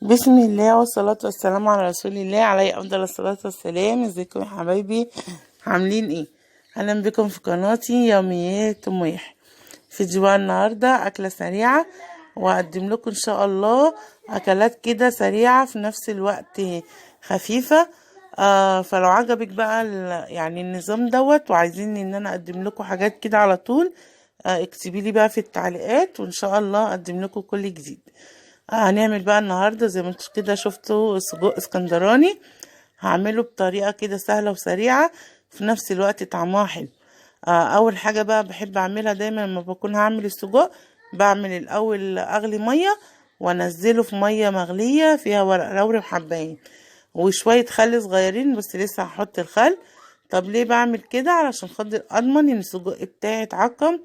بسم الله والصلاة والسلام على رسول الله عليه أفضل الصلاة والسلام. ازيكم يا حبايبي؟ عاملين ايه؟ أهلا بكم في قناتي يوميات أم يحيى. فيديو بقى النهاردة أكلة سريعة، وأقدم لكم إن شاء الله أكلات كده سريعة في نفس الوقت خفيفة. فلو عجبك بقى يعني النظام دوت، وعايزين ان انا اقدم لكم حاجات كده على طول، اكتبي لي بقى في التعليقات، وان شاء الله اقدم لكم كل جديد. هنعمل بقى النهارده زي ما انتوا كده شفتوا سجق اسكندراني. هعمله بطريقه كده سهله وسريعه في نفس الوقت طعمها حلو. اول حاجه بقى بحب اعملها دايما لما بكون هعمل السجق، بعمل الاول اغلي ميه وانزله في ميه مغليه فيها ورق لوري وحبايين وشويه خل صغيرين، بس لسه هحط الخل. طب ليه بعمل كده؟ علشان خاطر اضمن ان السجق بتاعي اتعقم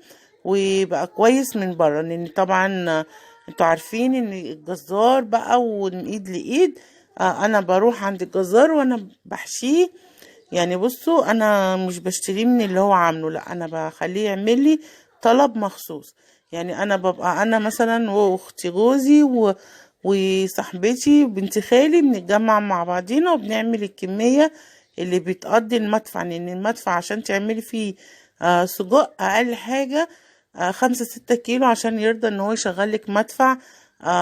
ويبقى كويس من بره، لان طبعا انتوا عارفين ان الجزار بقى ومن ايد لايد. انا بروح عند الجزار وانا بحشيه. يعني بصوا، انا مش بشتريه من اللي هو عامله، لا انا بخليه يعمل لي طلب مخصوص. يعني انا ببقى انا مثلا واختي جوزي وصاحبتي بنت خالي بنتجمع مع بعضينا وبنعمل الكمية اللي بتقضي المدفع، لان المدفع عشان تعملي فيه سجق اقل حاجة 5-6 كيلو عشان يرضى ان هو يشغلك مدفع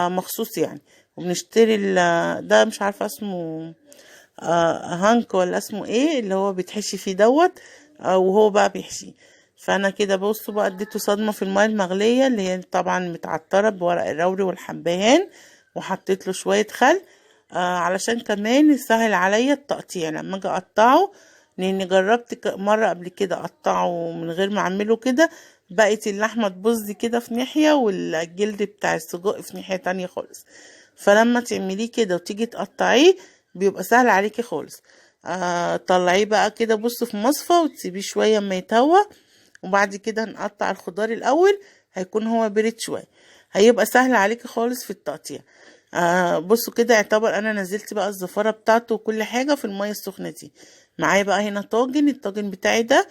مخصوص يعني. وبنشتري ده مش عارفة اسمه هانك ولا اسمه ايه اللي هو بيتحشي فيه دوت. وهو بقى بيحشي. فانا كده بصوا بقى اديته صدمة في الماء المغلية اللي هي طبعا متعطرة بورق الروري والحبهان، وحطيت له شوية خل علشان كمان يسهل عليا التقطيع لما اجي اقطعه. لاني جربت مرة قبل كده اقطعه من غير ما اعمله كده، بقت اللحمة تبوظ كده في ناحية والجلد بتاع السجق في ناحية تانية خالص. فلما تعمليه كده وتيجي تقطعيه بيبقى سهل عليكي خالص. طلعيه بقى كده بص في مصفى وتسيبيه شوية اما يتهوى، وبعد كده نقطع الخضار الاول. هيكون هو برد شوية، هيبقى سهل عليكي خالص في التقطيع. بصوا كده يعتبر انا نزلت بقى الزفارة بتاعته وكل حاجة في المية السخنة دي. معايا بقى هنا الطاجن بتاعي ده.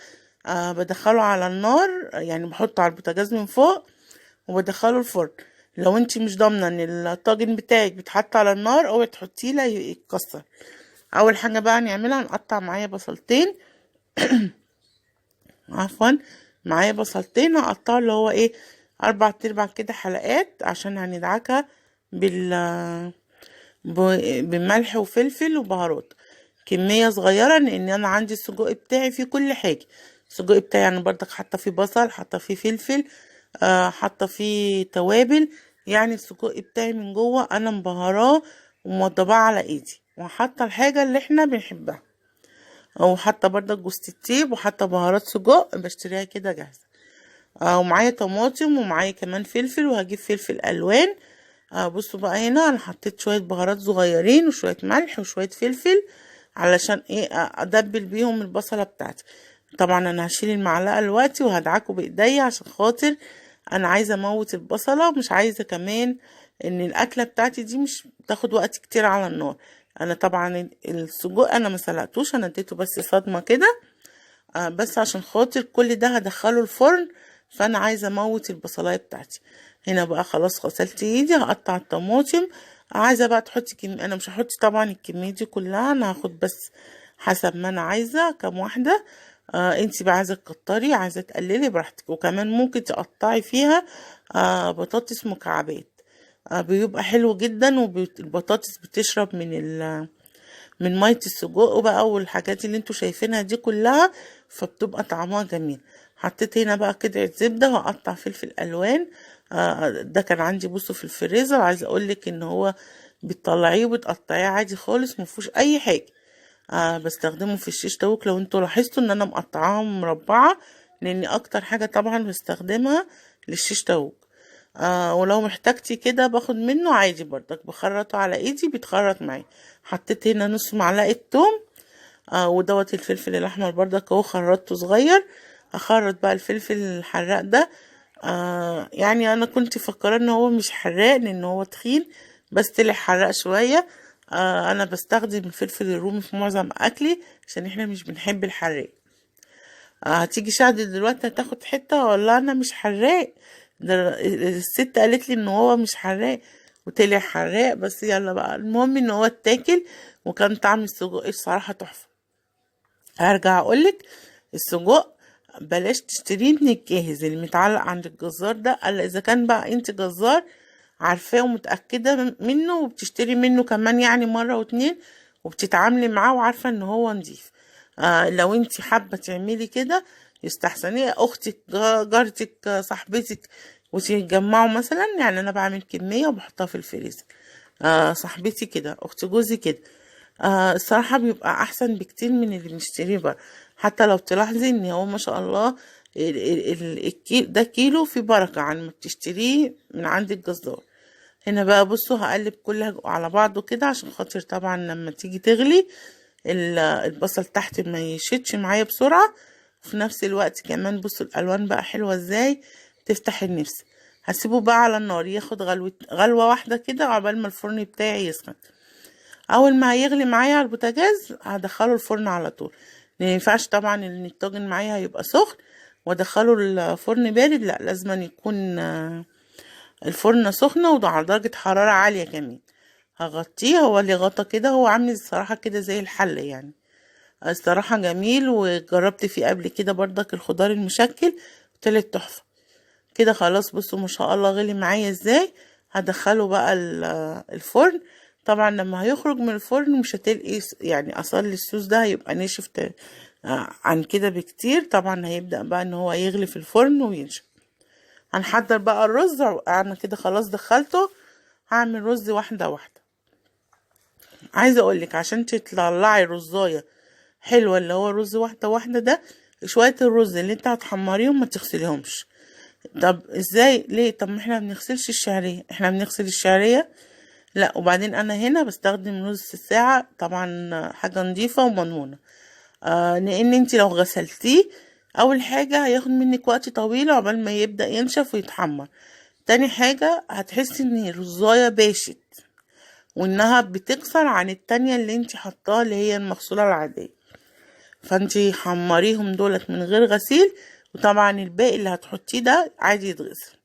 بدخله على النار، يعني بحطه على البوتاجاز من فوق وبدخله الفرن. لو انتي مش ضامنه ان الطاجن بتاعك بيتحط على النار اوعي تحطيه لا يتكسر. اول حاجه بقى نعملها نقطع معايا بصلتين. عفوا، معايا بصلتين هقطعه اللي هو ايه 4 كده حلقات عشان هندعكها بملح وفلفل وبهارات. كمية صغيرة لان انا عندي السجق بتاعي فيه كل حاجة. السجق بتاعي يعني برضك حاطة فيه بصل، حاطة فيه فلفل، حاطة فيه توابل. يعني السجق بتاعي من جوه انا مبهراه وموضباه على ايدي، وحاطة الحاجة اللي احنا بنحبها، وحاطة برضك جوز الطيب، وحاطة بهارات سجق بشتريها كده جاهزة. ومعايا طماطم ومعايا كمان فلفل، وهجيب فلفل الوان. بصوا بقى هنا انا حطيت شوية بهارات صغيرين وشوية ملح وشوية فلفل علشان ايه ادبل بيهم البصلة بتاعتي. طبعا انا هشيل المعلقة دلوقتي وهدعكه بايديا عشان خاطر انا عايزة اموت البصلة، ومش عايزة كمان ان الاكلة بتاعتي دي مش تاخد وقت كتير على النار. انا طبعا السجق انا ما سلقتوش، انا اديته بس صدمة كده بس عشان خاطر كل ده هدخله الفرن. فانا عايزه اموت البصلايه بتاعتي. هنا بقى خلاص غسلت ايدي هقطع الطماطم. عايزه بقى تحطي انا مش هحط طبعا الكميه دي كلها، انا هاخد بس حسب ما انا عايزه كام واحده. انتي بقى عايزه تكتري عايزه تقللي براحتك، وكمان ممكن تقطعي فيها بطاطس مكعبات. بيبقى حلو جدا، والبطاطس بتشرب من مية السجق بقى والحاجات اللي انتوا شايفينها دي كلها، فبتبقى طعمها جميل. حطيت هنا بقى قطعة زبدة وهقطع فلفل الوان. ده كان عندي بصوا في الفريزر، عايزه اقولك ان هو بتطلعيه وبتقطعيه عادي خالص مفيهوش اي حاجه. بستخدمه في الشيش تاوك. لو انتوا لاحظتوا ان انا مقطعاها مربعه، لان اكتر حاجه طبعا بستخدمها للشيش تاوك. ولو محتاجتي كده باخد منه عادي برضك بخرطه على ايدي بيتخرط معايا. حطيت هنا نص معلقه توم. ودوت الفلفل الاحمر برضك اهو خرطته صغير. هخرط بقى الفلفل الحراق ده. يعني انا كنت فكرة ان هو مش حراق لان هو تخين، بس طلع حراق شوية. انا بستخدم الفلفل الرومي في معظم اكلي عشان احنا مش بنحب الحراق. هتيجي شهد دلوقتي هتاخد حتة ولا انا مش حراق؟ ده الست قالت لي ان هو مش حراق. وطلع حراق، بس يلا بقى، المهم ان هو اتاكل. وكان طعم السجق الصراحة تحفة. هرجع اقولك، السجق بلاش تشتريه من الجاهز اللي متعلق عند الجزار ده، الا اذا كان بقى انت جزار عارفاه ومتأكدة منه، وبتشتري منه كمان يعني مرة واتنين، وبتتعاملي معاه وعارفة ان هو نضيف. لو انت حابة تعملي كده، يستحسن اختك، جارتك، صاحبتك، وتتجمعوا مثلا. يعني انا بعمل كمية وبحطها في الفريزر. صاحبتي كده، اخت جوزي كده. الصراحة بيبقى احسن بكتير من اللي بنشتريه بره. حتى لو تلاحظي ان هو ما شاء الله ده كيلو في بركة عن ما بتشتريه من عند الجزار. هنا بقى بصوا، هقلب كلها على بعضه كده عشان خاطر طبعا لما تيجي تغلي البصل تحت ما يشتش معايا بسرعة. في نفس الوقت كمان بصوا الالوان بقى حلوة ازاي، تفتح النفس. هسيبه بقى على النار ياخد غلوة واحدة كده عقبال ما الفرن بتاعي يسخن. اول ما هيغلي معايا على البوتاجاز هدخله الفرن على طول. ما ينفعش طبعا ان الطاجن معايا هيبقى سخن وادخله الفرن بارد، لا، لازم يكون الفرن سخنة وعلى درجة حرارة عالية كمان. هغطيه، هو اللي غطا كده، هو عامل الصراحة كده زي الحل يعني. الصراحة جميل، وجربت فيه قبل كده برضك الخضار المشكل، طلعت تحفة. كده خلاص بصوا ما شاء الله غلي معايا ازاي. هدخله بقى الفرن. طبعا لما هيخرج من الفرن مش هتلقي يعني اصل الصوص ده هيبقى ناشف عن كده بكتير. طبعا هيبدأ بقى ان هو يغلي في الفرن وينشف. هنحضر بقى الرز. انا كده خلاص دخلته. هعمل رز واحدة واحدة. عايزة اقولك عشان تطلعي رزاية حلوة اللي هو رز واحدة واحدة ده، شوية الرز اللي انت هتحمريهم ما تغسليهمش. طب ازاي؟ ليه؟ طب ما احنا بنغسلش الشعرية، احنا بنغسل الشعرية. لا، وبعدين انا هنا بستخدم نص ساعة طبعا، حاجة نظيفة ومضمونة. لان انت لو غسلتيه اول حاجة هياخد منك وقت طويل عقبال ما يبدأ ينشف ويتحمر. تاني حاجة هتحسي ان الرزاية باشت، وانها بتكسر عن التانية اللي انت حطاها اللي هي المغسولة العادية. فانتي حمريهم دولت من غير غسيل، وطبعا الباقي اللي هتحطيه ده عادي يتغسل.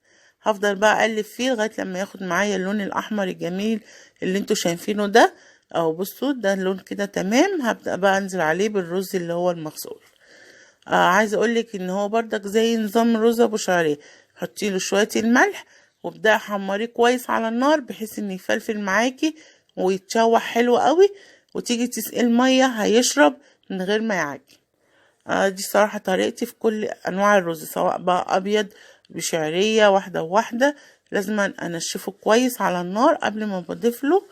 هفضل بقى اقلب فيه لغايه لما ياخد معايا اللون الاحمر الجميل اللي انتوا شايفينه ده. او بصوا ده اللون كده تمام. هبدا بقى انزل عليه بالرز اللي هو المغسول. عايزه اقولك ان هو بردك زي نظام الرز ابو شعريه. حطي له شويه الملح وابدأي حمريه كويس على النار بحيث ان يفلفل معاكي ويتشوح حلو قوي. وتيجي تسقي الميه هيشرب من غير ما يعجن. دي صراحة طريقتي في كل انواع الرز، سواء بقى ابيض بشعرية واحدة وواحدة. لازم انشفه كويس على النار قبل ما بضيف له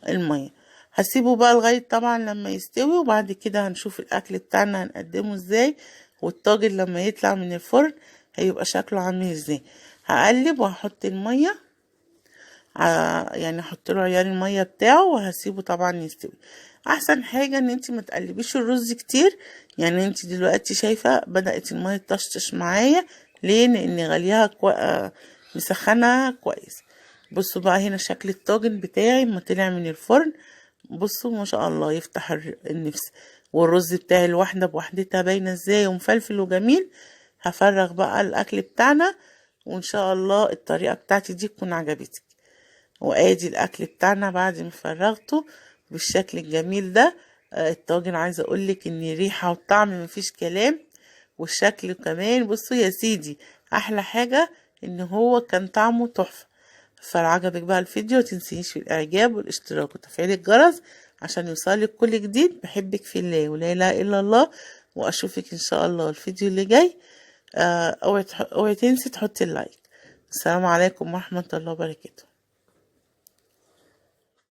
المية. هسيبه بقى لغاية طبعا لما يستوي، وبعد كده هنشوف الاكل بتاعنا هنقدمه ازاي. والطاجن لما يطلع من الفرن هيبقى شكله عامل ازاي. هقلب وهحط المية، يعني احط له عيار الميه بتاعه وهسيبه طبعا يستوي. احسن حاجه ان انت ما تقلبيش الرز كتير. يعني انت دلوقتي شايفه بدات الميه تطشطش معايا. ليه؟ لان غليها مسخنه كويس. بصوا بقى هنا شكل الطاجن بتاعي ما طلع من الفرن. بصوا ما شاء الله يفتح النفس. والرز بتاعي الواحده بوحدتها باينه ازاي ومفلفل وجميل. هفرغ بقى الاكل بتاعنا، وان شاء الله الطريقه بتاعتي دي تكون عجبتك. وادي الاكل بتاعنا بعد ما فرغته بالشكل الجميل ده. الطاجن عايزه اقولك ان ريحه وطعم مفيش كلام. والشكل كمان بصوا يا سيدي، احلى حاجه ان هو كان طعمه تحفه. فلو عجبك بقى الفيديو متنسيش في الاعجاب والاشتراك وتفعيل الجرس عشان يوصلك كل جديد. بحبك في الله ولا اله الا الله. واشوفك ان شاء الله الفيديو اللي جاي. اوعي تنسي تحطي اللايك. السلام عليكم ورحمه الله وبركاته.